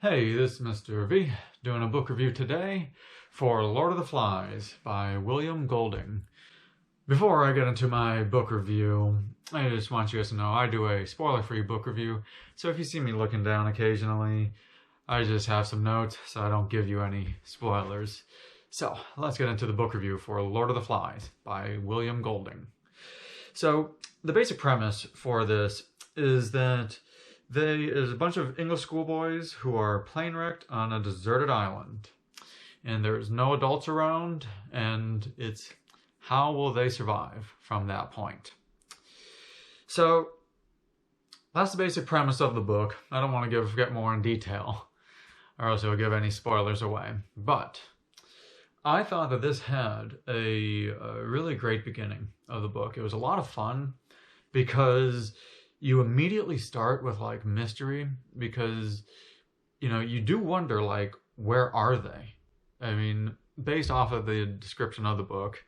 Hey, this is Mr. V, doing a book review today for Lord of the Flies by William Golding. Before I get into my book review, I just want you guys to know I do a spoiler-free book review, so if you see me looking down occasionally, I just have some notes so I don't give you any spoilers. So, let's get into the book review for Lord of the Flies by William Golding. So, the basic premise for this is that there's a bunch of English schoolboys who are plane wrecked on a deserted island. And there's no adults around, and it's how will they survive from that point. So, that's the basic premise of the book. I don't want to get more in detail, or else it'll give any spoilers away. But I thought that this had a really great beginning of the book. It was a lot of fun because you immediately start with like mystery because you do wonder like where are they? I mean, based off of the description of the book,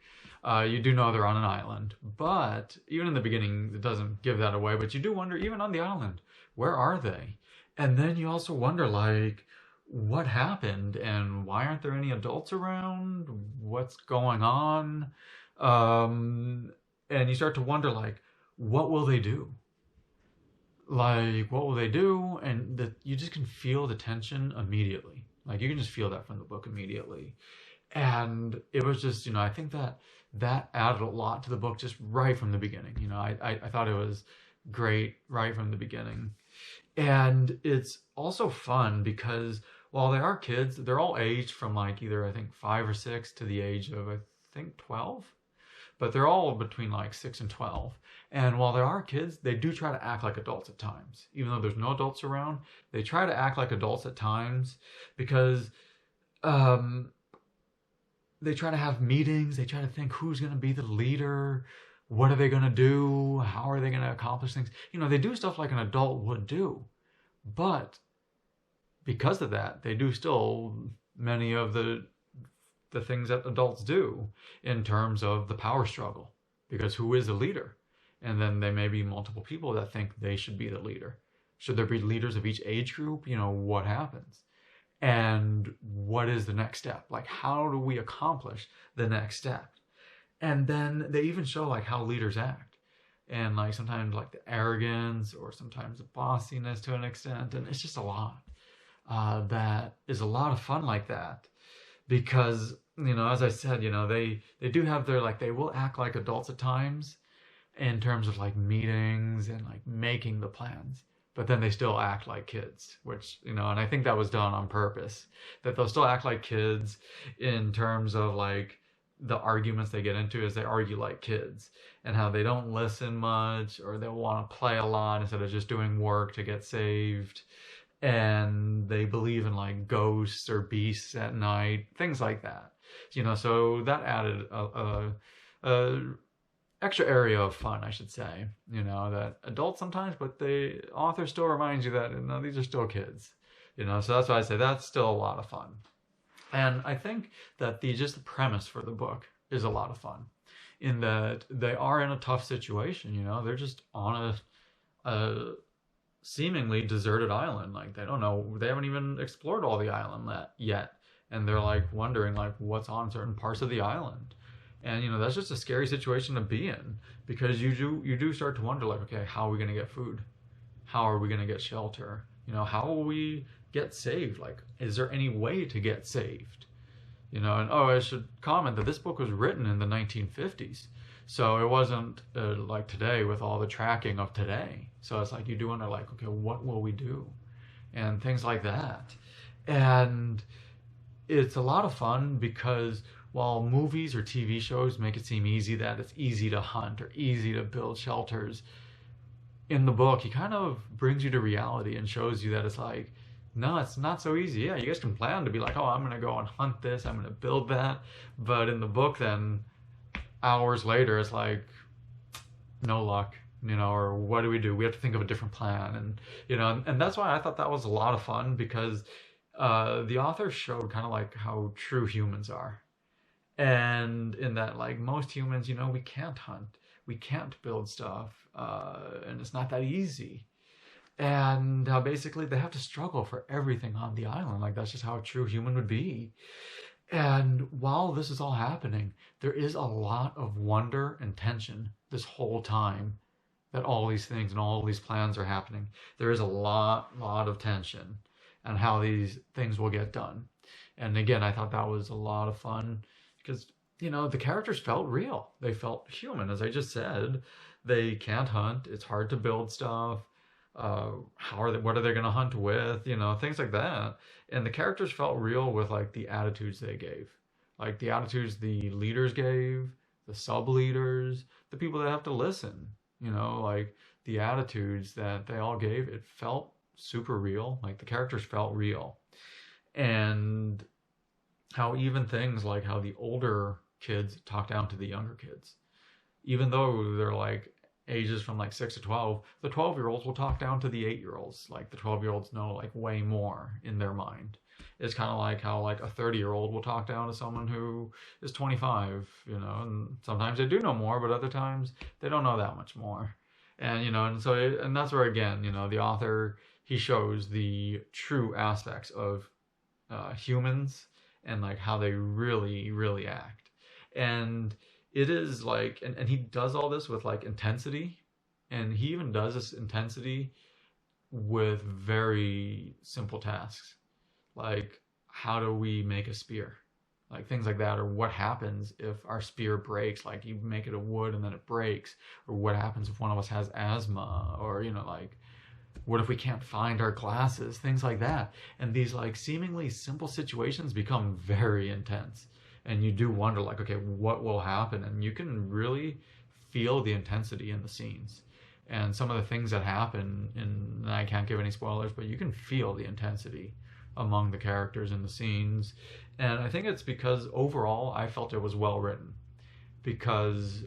you do know they're on an island, but even in the beginning it doesn't give that away, but you do wonder even on the island, where are they? And then you also wonder like what happened and why aren't there any adults around? What's going on? And you start to wonder like what will they do? Like what will they do? And that you just can feel the tension immediately. Like you can just feel that from the book immediately. And it was just, I think that added a lot to the book just right from the beginning. I thought it was great right from the beginning. And it's also fun because while they are kids, they're all aged from like either I think 5 or 6 to the age of I think 12, but they're all between like 6 and 12. And while they are kids, they do try to act like adults at times. Even though there's no adults around, they try to act like adults at times because um, they try to have meetings. They try to think who's going to be the leader. What are they going to do? How are they going to accomplish things? They do stuff like an adult would do. But because of that, they do still many of the things that adults do in terms of the power struggle. Because who is the leader? And then there may be multiple people that think they should be the leader. Should there be leaders of each age group? What happens? And what is the next step? Like, how do we accomplish the next step? And then they even show like how leaders act. And like sometimes like the arrogance or sometimes the bossiness to an extent. And it's just a lot. That is a lot of fun like that because as I said, they do have their like they will act like adults at times in terms of like meetings and like making the plans, but then they still act like kids, which and I think that was done on purpose, that they'll still act like kids in terms of like the arguments they get into is they argue like kids and how they don't listen much or they'll want to play a lot instead of just doing work to get saved, and they believe in like ghosts or beasts at night, things like that. So that added a extra area of fun, I should say. That adults sometimes, but the author still reminds you that these are still kids. So that's why I say that's still a lot of fun. And I think that the premise for the book is a lot of fun, in that they are in a tough situation. They're just on a seemingly deserted island. Like they don't know, they haven't even explored all the island yet, and they're like wondering like what's on certain parts of the island. And that's just a scary situation to be in because you do start to wonder like, okay, how are we going to get food? How are we going to get shelter? How will we get saved? Like, is there any way to get saved? And I should comment that this book was written in the 1950s. So it wasn't like today with all the tracking of today. So it's like you do wonder like, okay, what will we do? And things like that. And it's a lot of fun because while movies or TV shows make it seem easy, that it's easy to hunt or easy to build shelters, in the book he kind of brings you to reality and shows you that it's like, no, it's not so easy. Yeah, you guys can plan to be like, oh, I'm going to go and hunt this, I'm going to build that. But in the book then, hours later, it's like, no luck, or what do we do? We have to think of a different plan. And that's why I thought that was a lot of fun because the author showed kind of like how true humans are. And in that, like most humans, we can't hunt, we can't build stuff, and it's not that easy. and how basically they have to struggle for everything on the island. Like that's just how a true human would be. And while this is all happening, there is a lot of wonder and tension this whole time that all these things and all these plans are happening. There is a lot of tension and how these things will get done. And again, I thought that was a lot of fun because, the characters felt real. They felt human, as I just said. They can't hunt. It's hard to build stuff. What are they going to hunt with? Things like that. And the characters felt real with like the attitudes they gave, like the attitudes the leaders gave, the sub leaders, the people that have to listen. Like the attitudes that they all gave. It felt super real. Like the characters felt real, and how even things like how the older kids talk down to the younger kids, even though they're like ages from like 6 to 12, the 12-year-olds will talk down to the 8-year-olds. Like the 12-year-olds know like way more in their mind. It's kind of like how like a 30-year-old will talk down to someone who is 25, and sometimes they do know more, but other times they don't know that much more. And that's where again, the author, he shows the true aspects of humans and like how they really, really act. And it is like, and he does all this with like intensity, and he even does this intensity with very simple tasks, like how do we make a spear, like things like that, or what happens if our spear breaks, like you make it of wood and then it breaks, or what happens if one of us has asthma, or like what if we can't find our glasses, things like that. And these like seemingly simple situations become very intense, and you do wonder like, okay, what will happen? And you can really feel the intensity in the scenes and some of the things that happen. And I can't give any spoilers, but you can feel the intensity among the characters in the scenes. And I think it's because overall I felt it was well written, because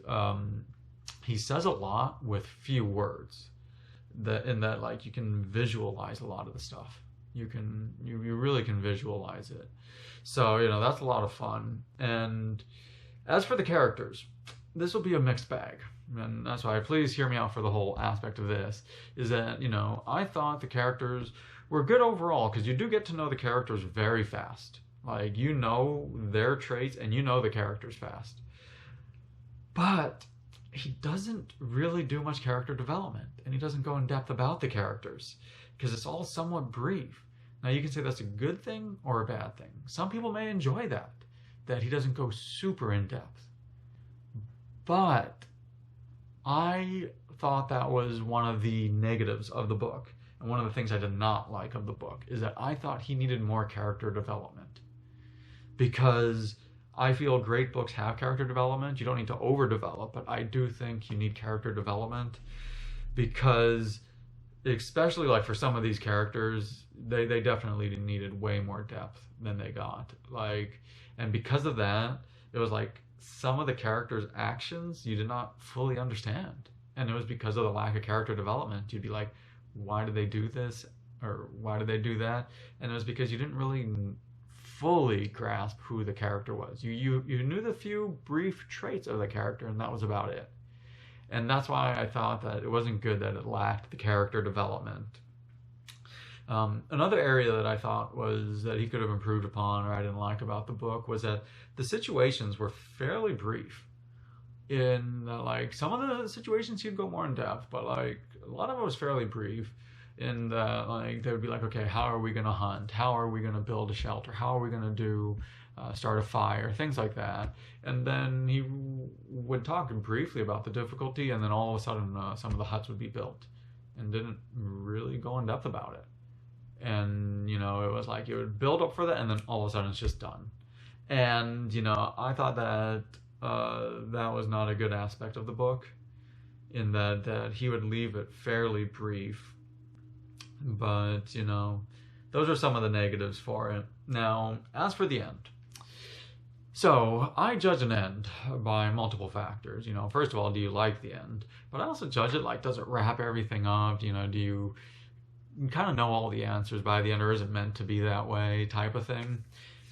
he says a lot with few words, that in that like you can visualize a lot of the stuff. You really can visualize it. So that's a lot of fun. And as for the characters, this will be a mixed bag, and that's why please hear me out for the whole aspect of this. Is that I thought the characters were good overall, because you do get to know the characters very fast. Like their traits and the characters fast. But he doesn't really do much character development, and he doesn't go in depth about the characters because it's all somewhat brief. Now you can say that's a good thing or a bad thing. Some people may enjoy that he doesn't go super in depth. But I thought that was one of the negatives of the book, and one of the things I did not like of the book is that I thought he needed more character development, because I feel great books have character development. You don't need to overdevelop, but I do think you need character development, because especially like for some of these characters, they definitely needed way more depth than they got. Like, and because of that, it was like some of the characters' actions you did not fully understand. And it was because of the lack of character development. You'd be like, why did they do this? Or why did they do that? And it was because you didn't really fully grasp who the character was. You knew the few brief traits of the character, and that was about it. And that's why I thought that it wasn't good that it lacked the character development. Another area that I thought was that he could have improved upon, or I didn't like about the book, was that the situations were fairly brief. In like some of the situations he'd go more in depth, but like a lot of it was fairly brief. In that like they would be like, okay, how are we gonna hunt? How are we gonna build a shelter? How are we gonna do start a fire? Things like that. And then he would talk briefly about the difficulty, and then all of a sudden some of the huts would be built, and didn't really go in depth about it. And it was like it would build up for that, and then all of a sudden it's just done. And I thought that that was not a good aspect of the book, in that he would leave it fairly brief. But those are some of the negatives for it. Now, as for the end, so I judge an end by multiple factors. First of all, do you like the end? But I also judge it like, does it wrap everything up? Do you kind of know all the answers by the end, or is it meant to be that way, type of thing?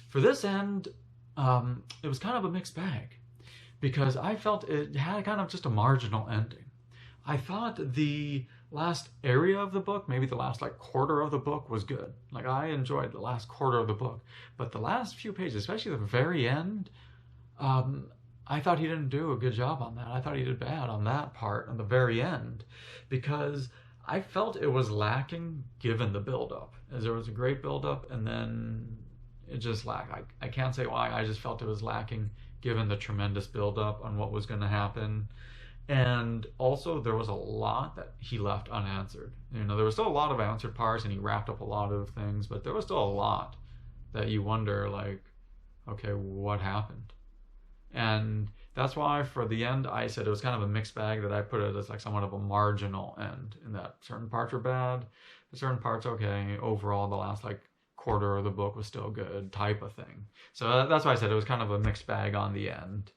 For this end, it was kind of a mixed bag, because I felt it had kind of just a marginal ending. I thought the last area of the book, maybe the last like quarter of the book was good. Like I enjoyed the last quarter of the book, but the last few pages, especially the very end, I thought he didn't do a good job on that. I thought he did bad on that part on the very end, because I felt it was lacking given the build-up. As there was a great build-up, and then it just lacked. I can't say why. I just felt it was lacking given the tremendous build-up on what was going to happen. And also, there was a lot that he left unanswered. You know, there was still a lot of answered parts, and he wrapped up a lot of things, but there was still a lot that you wonder, like, okay, what happened? And that's why for the end, I said it was kind of a mixed bag, that I put it as like somewhat of a marginal end, in that certain parts were bad, but certain parts okay. Overall, the last like quarter of the book was still good, type of thing. So that's why I said it was kind of a mixed bag on the end.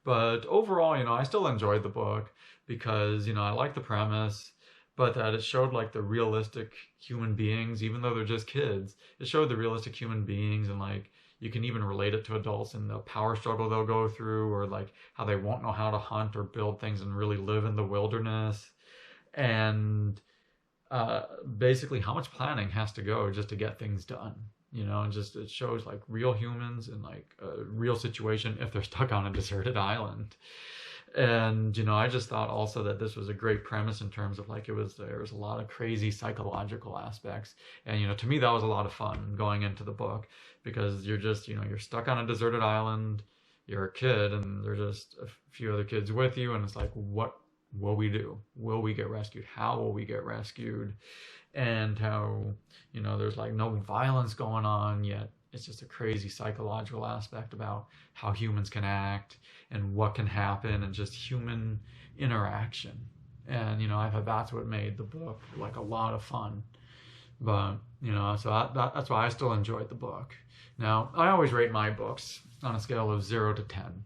But overall, you know, I still enjoyed the book because, you know, I like the premise, but that it showed like the realistic human beings, even though they're just kids. It showed the realistic human beings, and like you can even relate it to adults and the power struggle they'll go through, or like how they won't know how to hunt or build things and really live in the wilderness. And basically how much planning has to go just to get things done. You know, and just it shows like real humans in like a real situation if they're stuck on a deserted island. And you know, I just thought also that this was a great premise in terms of like there was a lot of crazy psychological aspects. And you know, to me that was a lot of fun going into the book, because you're just, you know, you're stuck on a deserted island, you're a kid, and there's just a few other kids with you, and it's like, what will we do? Will we get rescued? How will we get rescued? And how, you know, there's like no violence going on yet. It's just a crazy psychological aspect about how humans can act and what can happen, and just human interaction. And, you know, I thought that's what made the book like a lot of fun. But, you know, so that's why I still enjoyed the book. Now, I always rate my books on a scale of 0 to 10.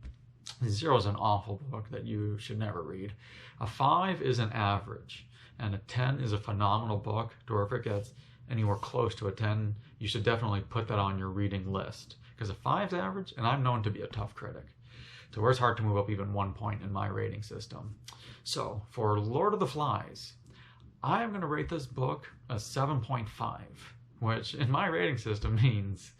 0 is an awful book that you should never read. A 5 is an average. And a 10 is a phenomenal book. To where if it gets anywhere close to a 10, you should definitely put that on your reading list. Because a 5 is average, and I'm known to be a tough critic, to where it's hard to move up even 1 point in my rating system. So, for Lord of the Flies, I'm going to rate this book a 7.5, which in my rating system means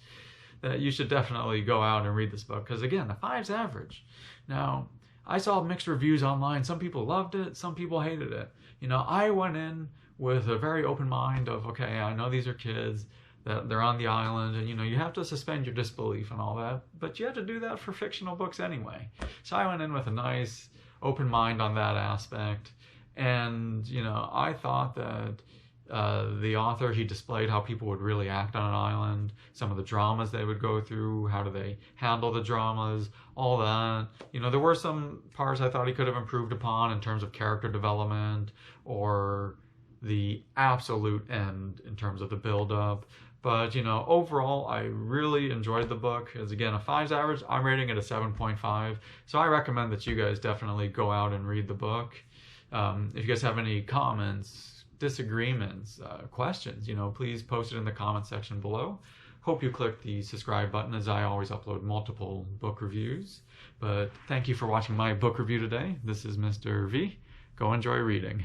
that you should definitely go out and read this book. Because again, a 5 is average. Now, I saw mixed reviews online. Some people loved it, some people hated it. You know, I went in with a very open mind of, okay, I know these are kids, that they're on the island, and you know, you have to suspend your disbelief and all that, but you have to do that for fictional books anyway. So I went in with a nice open mind on that aspect. And, you know, I thought that the author, he displayed how people would really act on an island, some of the dramas they would go through, how do they handle the dramas, all that. You know, there were some parts I thought he could have improved upon in terms of character development, or the absolute end in terms of the build-up. But, you know, overall, I really enjoyed the book. As again, a 5's average, I'm rating it a 7.5. So I recommend that you guys definitely go out and read the book. If you guys have any comments, disagreements, questions, you know, please post it in the comment section below. Hope you click the subscribe button, as I always upload multiple book reviews. But thank you for watching my book review today. This is Mr. V. Go enjoy reading.